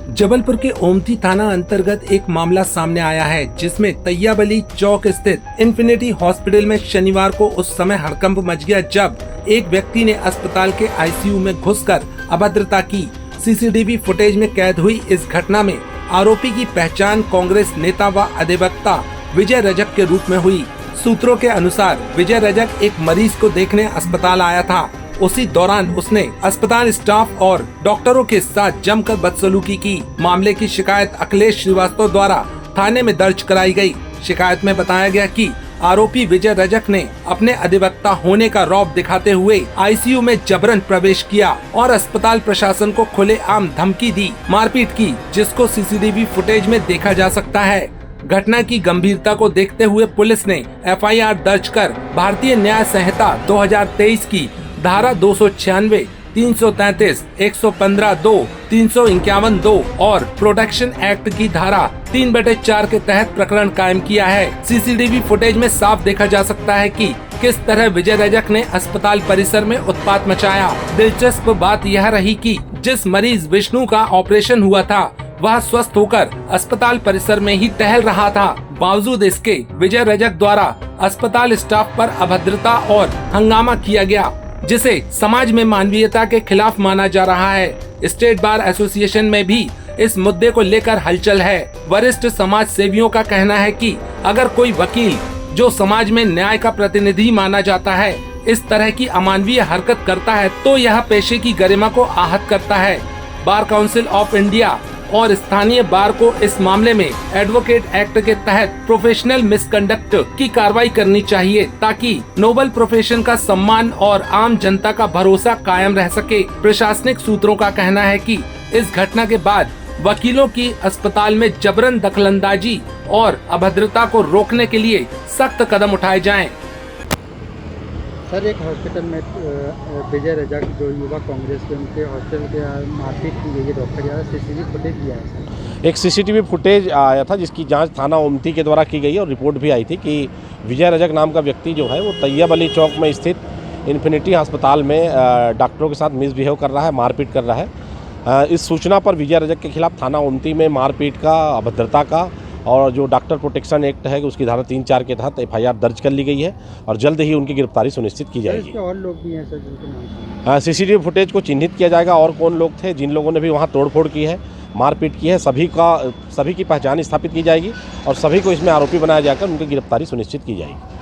जबलपुर के ओमती थाना अंतर्गत एक मामला सामने आया है, जिसमें तैयबली चौक स्थित इन्फिनिटी हॉस्पिटल में शनिवार को उस समय हड़कंप मच गया जब एक व्यक्ति ने अस्पताल के आईसीयू में घुसकर अभद्रता की। सीसीटीवी फुटेज में कैद हुई इस घटना में आरोपी की पहचान कांग्रेस नेता व अधिवक्ता विजय रजक के रूप में हुई। सूत्रों के अनुसार विजय रजक एक मरीज को देखने अस्पताल आया था। उसी दौरान उसने अस्पताल स्टाफ और डॉक्टरों के साथ जमकर बदसलूकी की। मामले की शिकायत अखिलेश श्रीवास्तव द्वारा थाने में दर्ज कराई गई। शिकायत में बताया गया कि आरोपी विजय रजक ने अपने अधिवक्ता होने का रौब दिखाते हुए आईसीयू में जबरन प्रवेश किया और अस्पताल प्रशासन को खुलेआम धमकी दी, मारपीट की, जिसको सीसीटीवी फुटेज में देखा जा सकता है। घटना की गंभीरता को देखते हुए पुलिस ने एफआईआर दर्ज कर भारतीय न्याय संहिता 2023 की धारा 296, 333, 115(2), 351(2) और प्रोटेक्शन एक्ट की धारा 3/4 के तहत प्रकरण कायम किया है। सीसीटीवी फुटेज में साफ देखा जा सकता है कि किस तरह विजय रजक ने अस्पताल परिसर में उत्पात मचाया। दिलचस्प बात यह रही कि जिस मरीज विष्णु का ऑपरेशन हुआ था वह स्वस्थ होकर अस्पताल परिसर में ही टहल रहा था। बावजूद इसके विजय रजक द्वारा अस्पताल स्टाफ पर अभद्रता और हंगामा किया गया, जिसे समाज में मानवीयता के खिलाफ माना जा रहा है। स्टेट बार एसोसिएशन में भी इस मुद्दे को लेकर हलचल है। वरिष्ठ समाज सेवियों का कहना है कि अगर कोई वकील, जो समाज में न्याय का प्रतिनिधि माना जाता है, इस तरह की अमानवीय हरकत करता है तो यह पेशे की गरिमा को आहत करता है। बार काउंसिल ऑफ इंडिया और स्थानीय बार को इस मामले में एडवोकेट एक्ट के तहत प्रोफेशनल मिसकंडक्ट की कार्रवाई करनी चाहिए, ताकि नोबल प्रोफेशन का सम्मान और आम जनता का भरोसा कायम रह सके। प्रशासनिक सूत्रों का कहना है कि इस घटना के बाद वकीलों की अस्पताल में जबरन दखलंदाजी और अभद्रता को रोकने के लिए सख्त कदम उठाए जाएं। सर, एक हॉस्पिटल में विजय रजक जो युवा कांग्रेस के उनके हॉस्पिटल के मारपीट की गई है, डॉक्टर द्वारा सीसीटीवी फुटेज दिया है सर। एक सीसीटीवी फुटेज आया था जिसकी जांच थाना ओमती के द्वारा की गई है और रिपोर्ट भी आई थी कि विजय रजक नाम का व्यक्ति जो है वो तैयबली चौक में स्थित इन्फिनिटी अस्पताल में डॉक्टरों के साथ मिसबिहेव कर रहा है, मारपीट कर रहा है। इस सूचना पर विजय रजक के खिलाफ थाना ओमती में मारपीट का, अभद्रता का और जो डॉक्टर प्रोटेक्शन एक्ट है उसकी धारा 3-4 के तहत एफआईआर दर्ज कर ली गई है और जल्द ही उनकी गिरफ्तारी सुनिश्चित की जाएगी। और लोग भी हैं सर जिनके नाम सीसीटीवी फुटेज को चिन्हित किया जाएगा और कौन लोग थे, जिन लोगों ने भी वहाँ तोड़फोड़ की है, मारपीट की है, सभी की पहचान स्थापित की जाएगी और सभी को इसमें आरोपी बनाया जाकर उनकी गिरफ्तारी सुनिश्चित की जाएगी।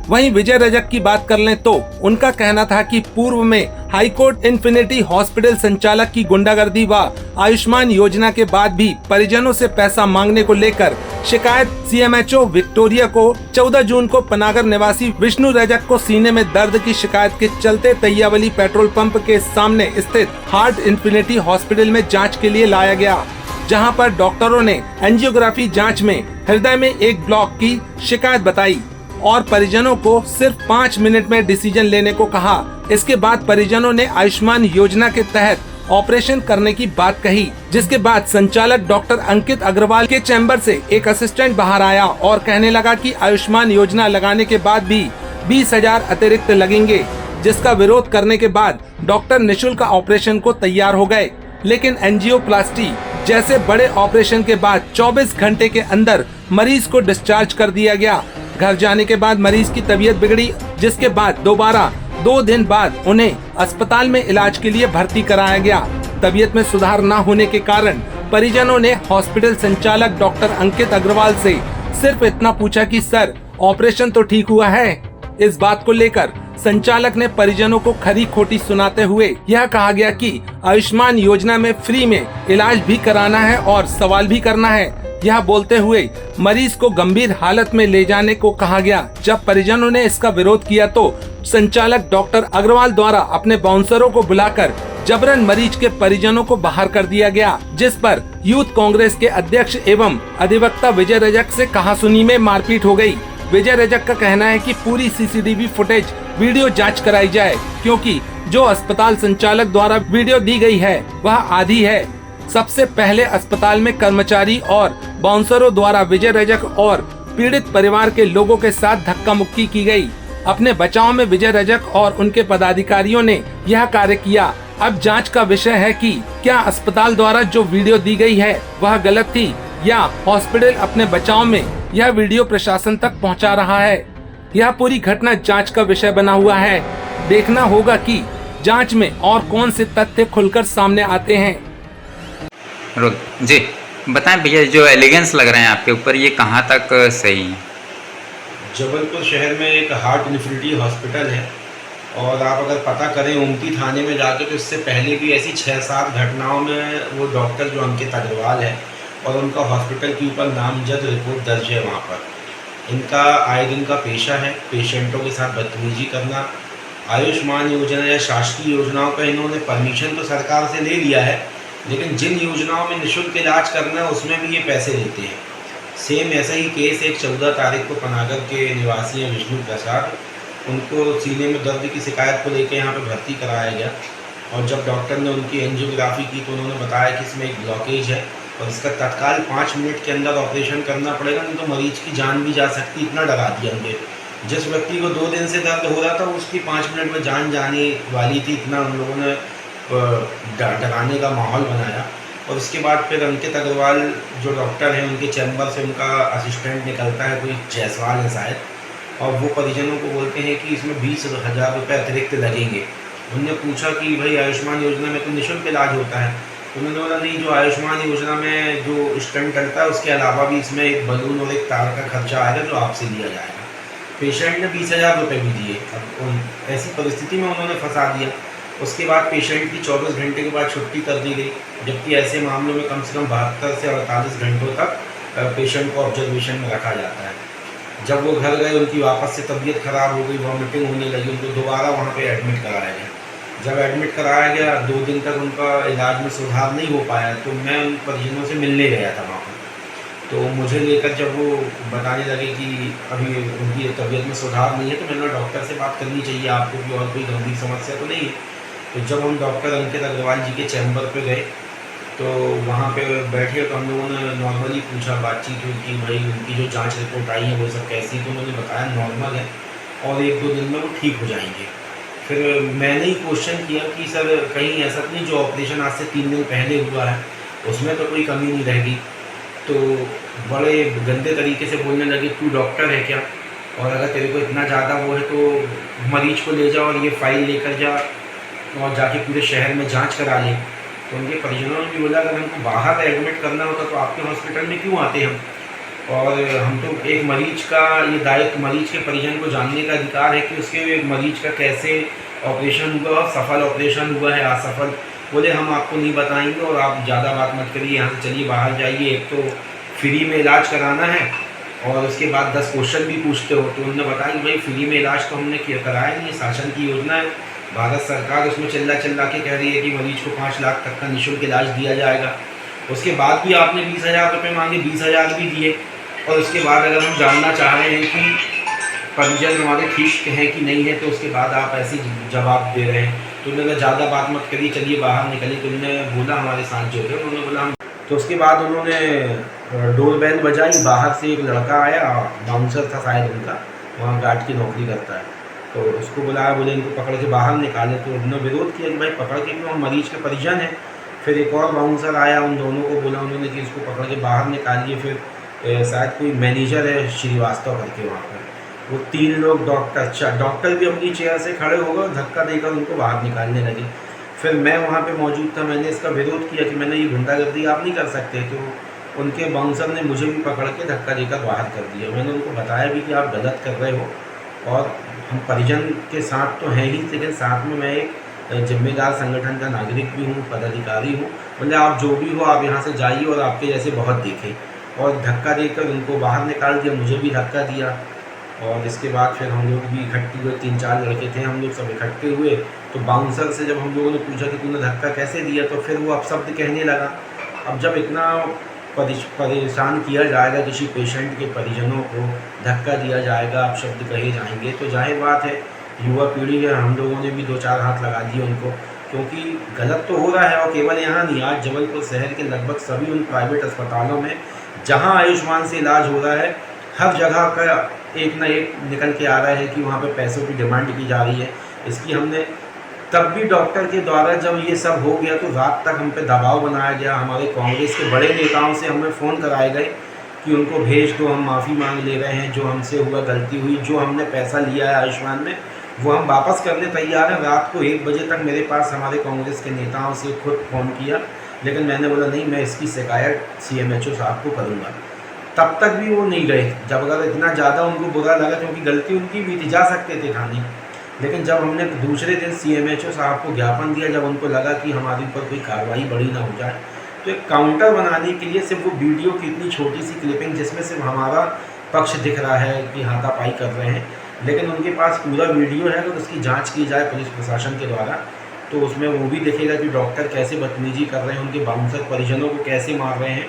वहीं विजय रजक की बात कर लें तो उनका कहना था कि पूर्व में हाईकोर्ट इन्फिनिटी हॉस्पिटल संचालक की गुंडागर्दी व आयुष्मान योजना के बाद भी परिजनों से पैसा मांगने को लेकर शिकायत सीएमएचओ विक्टोरिया को 14 जून को पनागर निवासी विष्णु रजक को सीने में दर्द की शिकायत के चलते तैयबली पेट्रोल पंप के सामने स्थित हार्ट इन्फिनिटी हॉस्पिटल में जाँच के लिए लाया गया, जहाँ पर डॉक्टरों ने एंजियोग्राफी जाँच में हृदय में एक ब्लॉक की शिकायत बताई और परिजनों को सिर्फ 5 मिनट में डिसीजन लेने को कहा। इसके बाद परिजनों ने आयुष्मान योजना के तहत ऑपरेशन करने की बात कही, जिसके बाद संचालक डॉक्टर अंकित अग्रवाल के चैम्बर से एक असिस्टेंट बाहर आया और कहने लगा कि आयुष्मान योजना लगाने के बाद भी 20,000 अतिरिक्त लगेंगे, जिसका विरोध करने के बाद डॉक्टर निःशुल्क ऑपरेशन को तैयार हो गए। लेकिन एंजियोप्लास्टी जैसे बड़े ऑपरेशन के बाद 24 घंटे के अंदर मरीज को डिस्चार्ज कर दिया गया। घर जाने के बाद मरीज की तबीयत बिगड़ी, जिसके बाद दोबारा 2 दिन बाद उन्हें अस्पताल में इलाज के लिए भर्ती कराया गया। तबीयत में सुधार न होने के कारण परिजनों ने हॉस्पिटल संचालक डॉक्टर अंकित अग्रवाल से सिर्फ इतना पूछा कि सर, ऑपरेशन तो ठीक हुआ है। इस बात को लेकर संचालक ने परिजनों को खरी खोटी सुनाते हुए यह कहा गया कि आयुष्मान योजना में फ्री में इलाज भी कराना है और सवाल भी करना है। यह बोलते हुए मरीज को गंभीर हालत में ले जाने को कहा गया। जब परिजनों ने इसका विरोध किया तो संचालक डॉक्टर अग्रवाल द्वारा अपने बाउंसरों को बुलाकर जबरन मरीज के परिजनों को बाहर कर दिया गया, जिस पर यूथ कांग्रेस के अध्यक्ष एवं अधिवक्ता विजय रजक से कहासुनी में मारपीट हो गई। विजय रजक का कहना है कि पूरी सीसीटीवी फुटेज वीडियो जांच कराई जाए, क्योंकि जो अस्पताल संचालक द्वारा वीडियो दी गई है वह आधी है। सबसे पहले अस्पताल में कर्मचारी और बाउंसरों द्वारा विजय रजक और पीड़ित परिवार के लोगों के साथ धक्का मुक्की की गई। अपने बचाव में विजय रजक और उनके पदाधिकारियों ने यह कार्य किया। अब जांच का विषय है कि क्या अस्पताल द्वारा जो वीडियो दी गई है वह गलत थी या हॉस्पिटल अपने बचाव में यह वीडियो प्रशासन तक पहुंचा रहा है। यह पूरी घटना जांच का विषय बना हुआ है। देखना होगा कि जांच में और कौन से तथ्य खुलकर सामने आते हैं। जी बताएं भैया, जो एलिगेंस लग रहे हैं आपके ऊपर, ये कहाँ तक सही है? जबलपुर शहर में एक हार्ट इन्फिनिटी हॉस्पिटल है और आप अगर पता करें ओमती थाने में जाके तो इससे पहले भी ऐसी 6-7 घटनाओं में वो डॉक्टर जो अंकित अग्रवाल है और उनका हॉस्पिटल के ऊपर नामजद रिपोर्ट दर्ज है। वहाँ पर इनका आए दिन का पेशा है पेशेंटों के साथ बदतमीजी करना। आयुष्मान योजना या शासकीय योजनाओं का इन्होंने परमिशन तो सरकार से ले लिया है, लेकिन जिन योजनाओं में निःशुल्क इलाज करना है उसमें भी ये पैसे लेते हैं। सेम ऐसा ही केस एक 14 तारीख को पनागर के निवासी हैं विष्णु प्रसाद, उनको सीने में दर्द की शिकायत को लेकर यहाँ पे भर्ती कराया गया और जब डॉक्टर ने उनकी एंजियोग्राफी की तो उन्होंने बताया कि इसमें एक ब्लॉकेज है और इसका तत्काल 5 मिनट के अंदर ऑपरेशन करना पड़ेगा, नहीं तो मरीज की जान भी जा सकती। इतना डरा दिया उनके। जिस व्यक्ति को 2 दिन से दर्द हो रहा था उसकी 5 मिनट में जान जाने वाली थी, इतना उन लोगों ने डराने का माहौल बनाया। और उसके बाद फिर अंकित अग्रवाल जो डॉक्टर हैं उनके चैम्बर से उनका असिस्टेंट निकलता है, कोई जायसवाल है शायद, और वो परिजनों को बोलते हैं कि इसमें 20,000 रुपये अतिरिक्त लगेंगे। उनने पूछा कि भाई आयुष्मान योजना में तो निःशुल्क इलाज होता है। उन्होंने बोला नहीं, जो आयुष्मान योजना में जो स्टंट करता है उसके अलावा भी इसमें एक बलून और एक तार का खर्चा आएगा जो आपसे लिया जाएगा। पेशेंट ने 20,000 रुपये भी दिए। अब ऐसी परिस्थिति में उन्होंने फंसा दिया। उसके बाद पेशेंट की 24 घंटे के बाद छुट्टी कर दी गई, जबकि ऐसे मामलों में कम से कम 72 से 48 घंटों तक पेशेंट को ऑब्जर्वेशन में रखा जाता है। जब वो घर गए उनकी वापस से तबीयत ख़राब हो गई, वॉमिटिंग होने लगी, उनको दोबारा वहाँ पे एडमिट कराया गया। जब एडमिट कराया गया 2 दिन तक उनका इलाज में सुधार नहीं हो पाया, तो मैं उन परिजनों से मिलने गया था वहाँ पर। तो मुझे लेकर जब वो बताने लगे कि अभी उनकी तबीयत में सुधार नहीं है, तो मैंने डॉक्टर से बात करनी चाहिए आपको कि और कोई गंभीर समस्या तो नहीं है। तो जब हम डॉक्टर अंकित अग्रवाल जी के चैम्बर पे गए तो वहाँ पे बैठे तो हम लोगों ने नॉर्मली पूछा, बातचीत हुई कि भाई उनकी जो जांच रिपोर्ट आई है वो सब कैसी, तो उन्होंने बताया नॉर्मल है और 1-2 दिन में वो ठीक हो जाएंगे। फिर मैंने ही क्वेश्चन किया कि सर कहीं ऐसा तो नहीं जो ऑपरेशन आज से 3 दिन पहले हुआ है उसमें तो कोई कमी नहीं रहेगी? तो बड़े गंदे तरीके से बोलने लगे, तू डॉक्टर है क्या, और अगर तेरे को इतना ज़्यादा वो है तो मरीज को ले जाओ और ये फाइल लेकर जा और जाके पूरे शहर में जांच करा ले। तो उनके परिजनों ने भी बोला अगर हमको बाहर एडमिट करना होता तो आपके हॉस्पिटल में क्यों आते हम, और हम तो एक मरीज का ये दायित्व मरीज के परिजन को जानने का अधिकार है कि उसके मरीज का कैसे ऑपरेशन हुआ, सफल ऑपरेशन हुआ है असफल। बोले हम आपको नहीं बताएंगे और आप ज़्यादा बात मत करिए, यहाँ से चलिए बाहर जाइए, एक तो फ्री में इलाज कराना है और उसके बाद 10 क्वेश्चन भी पूछते हो। तो उन्होंने बताया कि भाई फ्री में इलाज तो हमने कराया नहीं, शासन की योजना है, भारत सरकार उसमें चिल्ला के कह रही है कि मरीज को 5 लाख तक का निःशुल्क इलाज दिया जाएगा। उसके बाद भी आपने 20,000 रुपये मांगे, 20,000 भी दिए, और उसके बाद अगर हम जानना चाह रहे हैं कि परिजन हमारे ठीक हैं कि नहीं है तो उसके बाद आप ऐसे जवाब दे रहे हैं। तो उन्होंने ज़्यादा बात मत करिए, चलिए बाहर निकलिए। तो उन्होंने बोला हमारे साथ जो थे उन्होंने बोला हम, तो उसके बाद उन्होंने डोर बेल बजाई, बाहर से एक लड़का आया, बाउंसर था शायद उनका, वहाँ गार्ड की नौकरी करता है, तो उसको बुलाया, बोले इनको पकड़ के बाहर निकाले। तो उन्होंने विरोध किया कि भाई पकड़ के क्यों, हम मरीज के परिजन हैं। फिर एक और बाउंसर आया, उन दोनों को बोला उन्होंने कि इसको पकड़ के बाहर निकालिए। फिर शायद कोई मैनेजर है श्रीवास्तव करके वहाँ पर, वो 3 लोग डॉक्टर भी अपनी चेयर से खड़े हो गए, धक्का देकर उनको बाहर निकालने लगे। फिर मैं वहाँ पे मौजूद था, मैंने इसका विरोध किया कि मैंने ये गुंडागर्दी आप नहीं कर सकते। तो उनके बाउंसर ने मुझे भी पकड़ के धक्का देकर बाहर कर दिया। मैंने उनको बताया भी कि आप गलत कर रहे हो और हम परिजन के साथ तो हैं ही, लेकिन साथ में मैं एक जिम्मेदार संगठन का नागरिक भी हूँ, पदाधिकारी हूँ। बोले आप जो भी हो आप यहाँ से जाइए, और आपके जैसे बहुत देखे, और धक्का देकर उनको बाहर निकाल दिया, मुझे भी धक्का दिया। और इसके बाद फिर हम लोग भी इकट्ठे हुए, 3-4 लड़के थे, हम लोग सब इकट्ठे हुए। तो बाउंसर से जब हम लोगों ने पूछा कि तूने धक्का कैसे दिया, तो फिर वो अपशब्द कहने लगा। अब जब इतना परेशान किया जाएगा किसी पेशेंट के परिजनों को, धक्का दिया जाएगा, अपशब्द कहे जाएंगे, तो जाहिर बात है युवा पीढ़ी है, हम लोगों ने भी 2-4 हाथ लगा दिए उनको, क्योंकि गलत तो हो रहा है। और केवल यहाँ नहीं, आज जबलपुर शहर के लगभग सभी उन प्राइवेट अस्पतालों में जहाँ आयुष्मान से इलाज हो रहा है, हर जगह का एक ना एक निकल के आ रहा है कि वहाँ पे पैसों की डिमांड की जा रही है। इसकी हमने तब भी डॉक्टर के द्वारा जब ये सब हो गया तो रात तक हम पे दबाव बनाया गया। हमारे कांग्रेस के बड़े नेताओं से हमें फ़ोन कराए गए कि उनको भेज दो, हम माफ़ी मांग ले रहे हैं, जो हमसे हुआ गलती हुई, जो हमने पैसा लिया है आयुष्मान में वो हम वापस करने तैयार हैं। रात को 1 बजे तक मेरे पास हमारे कांग्रेस के नेताओं से खुद फ़ोन किया, लेकिन मैंने बोला नहीं, मैं इसकी शिकायत CMHO साहब को करूँगा। तब तक भी वो नहीं गए। जब अगर इतना ज़्यादा उनको बुरा लगा, क्योंकि गलती उनकी भी थी, जा सकते थे थाने, लेकिन जब हमने दूसरे दिन CMHO साहब को ज्ञापन दिया, जब उनको लगा कि हमारे ऊपर कोई कार्रवाई बड़ी ना हो जाए, तो एक काउंटर बनाने के लिए सिर्फ वो वीडियो की इतनी छोटी सी क्लिपिंग जिसमें सिर्फ हमारा पक्ष दिख रहा है कि हाथापाई कर रहे हैं, लेकिन उनके पास पूरा वीडियो है। तो उसकी जांच की जाए पुलिस प्रशासन के द्वारा तो उसमें वो भी दिखेगा कि डॉक्टर कैसे बदतमीजी कर रहे हैं, उनके बाउंसर परिजनों को कैसे मार रहे हैं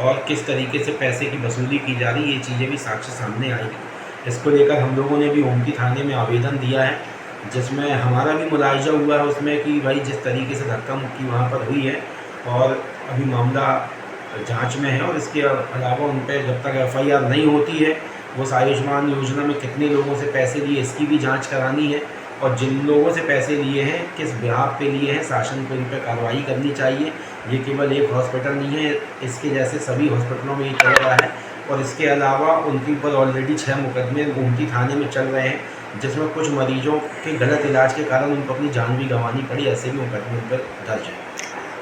और किस तरीके से पैसे की वसूली की जा रही है। ये चीज़ें भी साक्ष्य सामने आएगी। इसको लेकर हम लोगों ने भी ओमती थाने में आवेदन दिया है, जिसमें हमारा भी मुलाहिजा हुआ है उसमें कि भाई जिस तरीके से धक्का मुक्की वहाँ पर हुई है और अभी मामला जांच में है, और इसके अलावा उन पर जब तक FIR नहीं होती है वो आयुष्मान योजना में कितने लोगों से पैसे लिए इसकी भी जांच करानी है, और जिन लोगों से पैसे लिए हैं किस बिहाफ पे लिए हैं, शासन को इन पर कार्रवाई करनी चाहिए। ये केवल एक हॉस्पिटल नहीं है, इसके जैसे सभी हॉस्पिटलों में ये चल रहा है। और इसके अलावा उनके ऊपर ऑलरेडी 6 मुकदमे ओमती थाने में चल रहे हैं, जिसमें कुछ मरीजों के गलत इलाज के कारण उनको अपनी जान भी गंवानी पड़ी। ऐसे भी मुकदमे उन पर दर्ज है।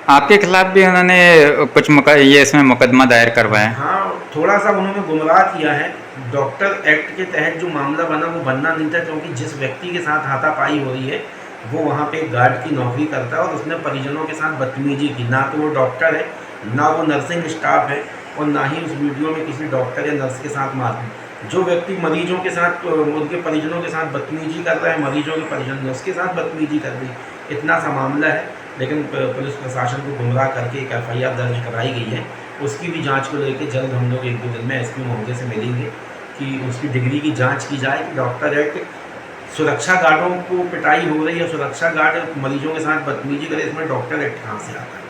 आपके खिलाफ भी उन्होंने कुछ ये इसमें मुकदमा दायर करवाया? हाँ, थोड़ा सा उन्होंने गुमराह किया है। डॉक्टर एक्ट के तहत जो मामला बना वो बनना नहीं था, क्योंकि जिस व्यक्ति के साथ हाथापाई हो रही है वो वहाँ पे गार्ड की नौकरी करता है और उसने परिजनों के साथ बदतमीजी की। ना तो वो डॉक्टर है, ना वो नर्सिंग स्टाफ है, और ना ही उस वीडियो में किसी डॉक्टर या नर्स के साथ मारपीट। जो व्यक्ति मरीजों के साथ, उनके परिजनों के साथ बदतमीजी कर रहा है, मरीजों के परिजन ने उसके साथ बदतमीजी कर दी, इतना सा मामला है। लेकिन पुलिस प्रशासन को गुमराह करके एक FIR दर्ज कराई गई है। उसकी भी जांच को लेकर जल्द हम लोग 1-2 दिन में SP महोदय से मिलेंगे कि उसकी डिग्री की जांच की जाए कि डॉक्टर एक्ट सुरक्षा गार्डों को पिटाई हो रही है, सुरक्षा गार्ड मरीजों के साथ बदतमीजी करे, इसमें डॉक्टर एक्ट कहाँ से आता है।